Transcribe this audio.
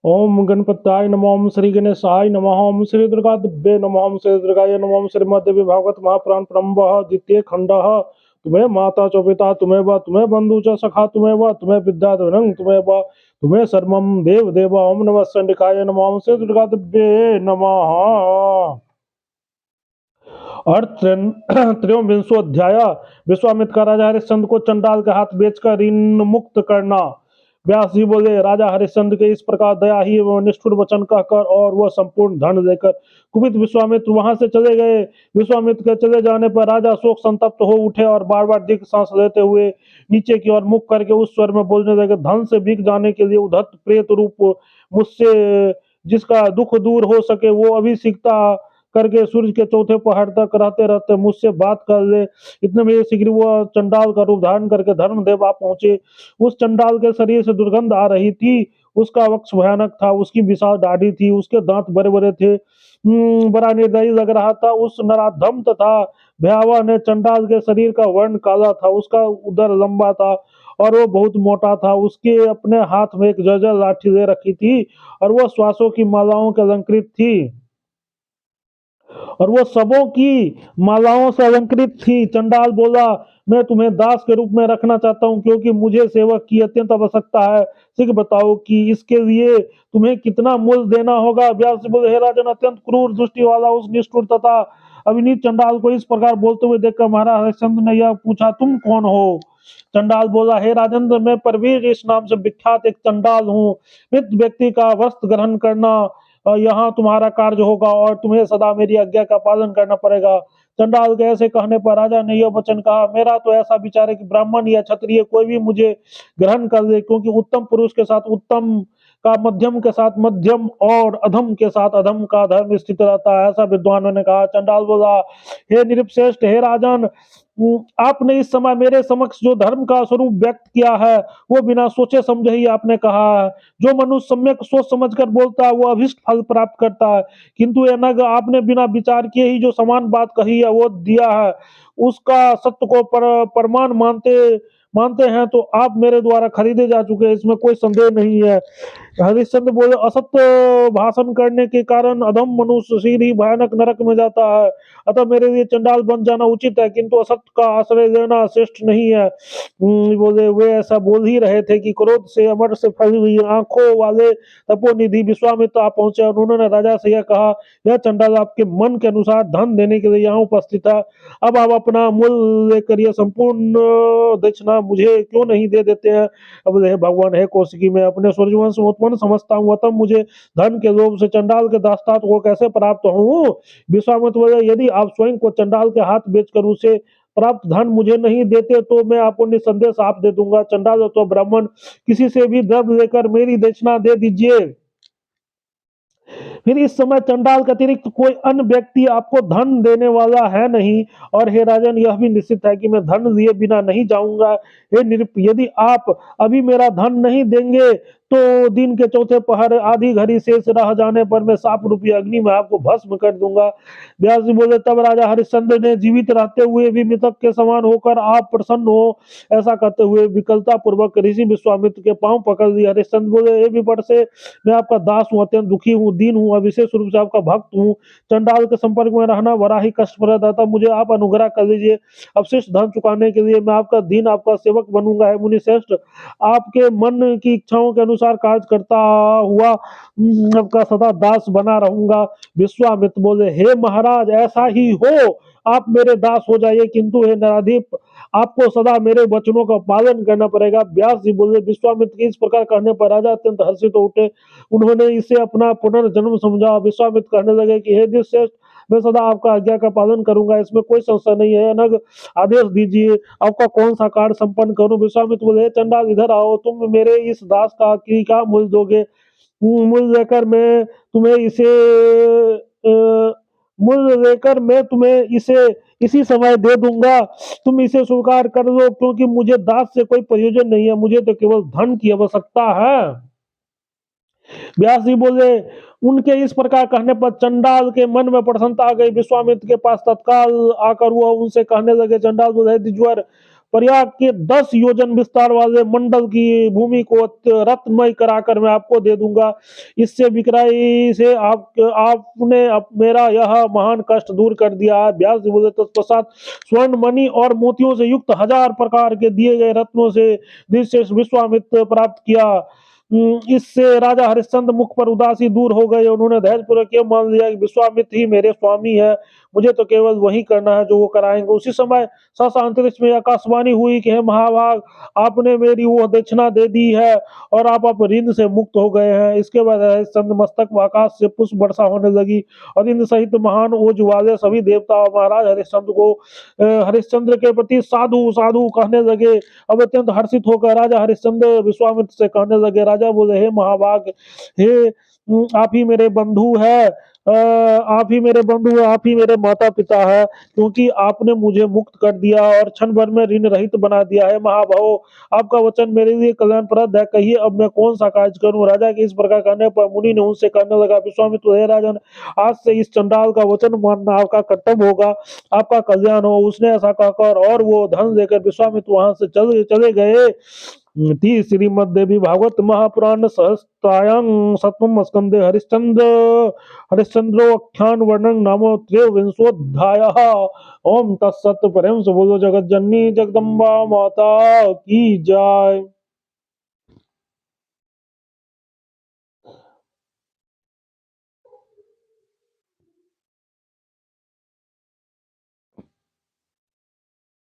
ओम गणपताय नमः। ओम श्री गणेशाय नमः। ओम श्री दुर्गादिव्ये नमः। ओम श्री दुर्गाय नमः। ओम श्रीमद्देवी भागवत महापुराण प्रारंभः द्वितीय खंडः। तुम्हें माता च पिता तुम्हें व तुम्हें बंधु च सखा तुम्हें व तुम्हें विद्याधरं तुम्हें व तुम्हें सर्वम देव देव। ओम नमः चंडिकाय नमः। ओम श्री दुर्गादिव्ये नमः। और त्रयोविंशो अध्याय। विश्वामित्र का राजा हरिश्चंद्र को चंडाल के हाथ बेचकर ऋण मुक्त करना। व्यास जी बोले, राजा हरिश्चंद्र के इस प्रकार दया ही एवं निष्ठुर वचन कहकर और वह संपूर्ण धन देकर कुपित विश्वामित्र वहां से चले गए। विश्वामित्र के चले जाने पर राजा शोक संतप्त हो उठे और बार बार दीर्घ सांस लेते हुए नीचे की ओर मुख करके उस स्वर में बोलने लगे, धन से बिक जाने के लिए उद्धत प्रेत रूप मुझसे जिसका दुख दूर हो सके वो अभी सीखता करके सूर्य के चौथे पहाड़ तक रहते रहते मुझसे बात कर ले। इतने में शीघ्र वह चंडाल का रूप धारण करके धर्मदेव आ पहुंचे। उस चंडाल के शरीर से दुर्गंध आ रही थी। उसका वक्ष भयानक था, उसकी विशाल दाढ़ी थी, उसके दांत बड़े बड़े थे। बड़ा निर्दयी लग रहा था। उस नराधम तथा भयावह ने चंडाल के शरीर का वर्ण काला था, उसका उदर लंबा था और वो बहुत मोटा था। उसके अपने हाथ में एक जर्जर लाठी ले रखी थी और वह श्वासों की मालाओं के अलंकृत थी और वो सबों की मालाओं से अलंकृत थी। चंडाल बोला, मैं तुम्हें दास के रूप में रखना चाहता हूँ क्योंकि मुझे सेवक की अत्यंत आवश्यकता है। शीघ्र बताओ कि इसके लिए तुम्हें कितना मूल्य देना होगा। व्यास जी बोले, हे राजन, अत्यंत क्रूर दृष्टि वाला उस निष्ठुर तथा अविनीत चंडाल को इस प्रकार बोलते हुए देखकर महाराज हरिश्चंद्र ने यह पूछा, तुम कौन हो? चंडाल बोला, हे राजेंद्र, मैं परवीर इस नाम से विख्यात एक चंडाल हूँ। मृत व्यक्ति का वस्त्र ग्रहण करना यहाँ तुम्हारा कार्य होगा और तुम्हें सदा मेरी आज्ञा का पालन करना पड़ेगा। चंडाल के ऐसे कहने पर राजा ने यह वचन कहा, मेरा तो ऐसा विचार है कि ब्राह्मण या क्षत्रिय कोई भी मुझे ग्रहण कर ले, क्योंकि उत्तम पुरुष के साथ उत्तम का मध्यम के साथ मध्यम और अधम के साथ अधम का धर्म स्थित रहता है, ऐसा विद्वानों ने कहा। चंडाल बोला, हे निरपश्रेष्ठ, हे राजन, आपने इस समय मेरे समक्ष जो धर्म का स्वरूप व्यक्त किया है वो बिना सोचे समझे ही आपने कहा है। जो मनुष्य सम्यक सोच समझकर बोलता है वो अभिष्ट फल प्राप्त करता है, किंतु ये नग आपने बिना विचार किए ही जो समान बात कही है वो दिया है, उसका सत्य को प्रमाण मानते मानते हैं तो आप मेरे द्वारा खरीदे जा चुके हैं, इसमें कोई संदेह नहीं है। हरिश्चंद्र बोले, असत्य भाषण करने के कारण अधम मनुष्य शीघ्र ही भयानक नरक में जाता है, अतः मेरे लिए चंडाल बन जाना उचित है, किंतु असत्य का आश्रय लेना श्रेष्ठ नहीं है। बोले, वे ऐसा बोल ही रहे थे कि क्रोध से अमर से फली हुई आंखों वाले तपोनिधि विश्वामित्र आ पहुंचे और उन्होंने राजा से यह कहा, यह चंडाल आपके मन के अनुसार धन देने के लिए यहाँ उपस्थित है। अब आप अपना मूल्य लेकर यह संपूर्ण दक्षिणा मुझे क्यों नहीं दे देते हैं? अब बोले, हे भगवान, हे कौशिकी, मैं अपने सूर्यवंश में उत्पन्न समझता हूँ, अतः मुझे धन के लोभ से चंडाल के दासत्व को कैसे प्राप्त हूँ? विश्वामित्र बोले, यदि आप स्वयं को चंडाल के हाथ बेचकर उसे प्राप्त धन मुझे नहीं देते तो मैं आपको निसंदेह साफ दे दूंगा। चंडाल तो ब्राह्मण, किसी से भी द्रव्य लेकर मेरी दक्षिणा दे दीजिए। फिर इस समय चंडाल के अतिरिक्त कोई अन्य व्यक्ति आपको धन देने वाला है नहीं, और हे राजन, यह भी निश्चित है कि मैं धन लिए बिना नहीं जाऊंगा। हे निरुप, यदि आप अभी मेरा धन नहीं देंगे तो दिन के चौथे पहर आधी घड़ी शेष रह जाने पर मैं साप रूपी अग्नि में आपको भस्म कर दूंगा। व्यास जी बोले, तब राजा हरिश्चंद्र ने जीवित रहते हुए भी मृतक के समान होकर आप प्रसन्न हो, ऐसा कहते हुए विकलता पूर्वक ऋषि विश्वामित्र के पांव पकड़ लिए। हरिश्चंद्र बोले, हे विपट से, मैं आपका दास हूँ, अत्यंत दुखी हूँ, दीन हूँ और विशेष रूप से आपका भक्त हूँ। चंडाल के संपर्क में रहना बड़ा ही कष्टप्रद था, मुझे आप अनुग्रह कर लीजिए। अवशिष्ट धन चुकाने के लिए मैं आपका दीन, आपका सेवक बनूंगा। है मुनि श्रेष्ठ, आपके मन की इच्छाओं के अनुसार कार्य करता हुआ आपका सदा दास बना रहूंगा। विश्वामित्र बोले, हे महाराज, ऐसा ही हो, आप मेरे दास हो जाइए, किंतु हे नराधिप, आपको सदा मेरे वचनों का पालन करना पड़ेगा। व्यास जी बोले, विश्वामित्र के इस प्रकार कहने पर राजा अत्यंत हर्षित हो उठे। उन्होंने इसे अपना पुनर्जन्म समझा। विश्वामित्र कहने लगे कि हे दिलश्रेष्ठ, मैं सदा आपका आज्ञा का पालन करूंगा, इसमें कोई संशय नहीं है। अनग आदेश दीजिए, आपका कौन सा कार्य संपन्न करूं? विश्वामित्र बोले, चंडाल, इधर आओ, तुम मेरे इस दास का की क्या मूल्य दोगे? मूल्य लेकर मैं तुम्हें इसे मूल्य लेकर मैं तुम्हें इसे इसी समय दे दूंगा। तुम इसे स्वीकार कर लो, क्योंकि मुझे दास से कोई प्रयोजन नहीं है, मुझे तो केवल धन की आवश्यकता है। व्यास जी बोले, उनके इस प्रकार कहने पर चंडाल के मन में प्रसन्नता आ गई। विश्वामित्र के पास तत्काल आकर वह उनसे कहने लगे, चंडाल बोले, द्विजवर, प्रयाग के 10 योजन विस्तार वाले मंडल की भूमि को रत्नमय कराकर मैं आपको दे दूंगा। इससे बिकराई से आपने मेरा यह महान कष्ट दूर कर दिया है। व्यास जी बोले, तत्पश्चात स्वर्ण मणि और मोतियों से युक्त 1000 प्रकार के दिए गए रत्नों से निशेष विश्वामित्र प्राप्त किया। इससे राजा हरिश्चंद्र मुख पर उदासी दूर हो गए। उन्होंने धैर्यपूर्वक ये मान लिया कि विश्वामित्र ही मेरे स्वामी है, मुझे तो केवल वही करना है जो वो कराएंगे। उसी समय सहसा अंतरिक्ष में आकाशवाणी हुई कि हे महाभाग, आपने मेरी वो दक्षिणा दे दी है और आप ऋण से मुक्त हो गए हैं। इसके बाद हरिश्चंद्र मस्तक में आकाश से पुष्प वर्षा होने लगी और इंद्र सहित महान ओज वाले सभी देवता और महाराज हरिश्चंद्र के प्रति साधु साधु कहने लगे। अब अत्यंत हर्षित होकर राजा हरिश्चंद्र विश्वामित्र से कहने लगे। राजा बोले, हे महाभाग, हे आप ही मेरे बंधु है, आप ही मेरे बंधु है, आप ही मेरे माता पिता है, क्योंकि आपने मुझे मुक्त कर दिया और क्षण भर में ऋण रहित बना दिया है। महाभाव, आपका वचन मेरे लिए कल्याणप्रद है, कहिए अब मैं कौन सा कार्य करूं। राजा के इस प्रकार कहने पर मुनि ने उनसे कहने लगा, विश्वामित्र, हे राजन, आज से इस चंडाल का वचन मानना आपका कर्तव्य होगा, आपका कल्याण हो। उसने ऐसा कहकर और वो धन लेकर विश्वामित्र वहां से चले चले गए। थी श्रीमद देवी भागवत महापुराण सहस्त्रायां सप्तम स्कंदे हरिश्चंद्रोख्यान वर्णन नामो त्रयोविंशोऽध्याय। ओम तत्सत। प्रेम से बोलो जगत जननी जगदम्बा माता की जय।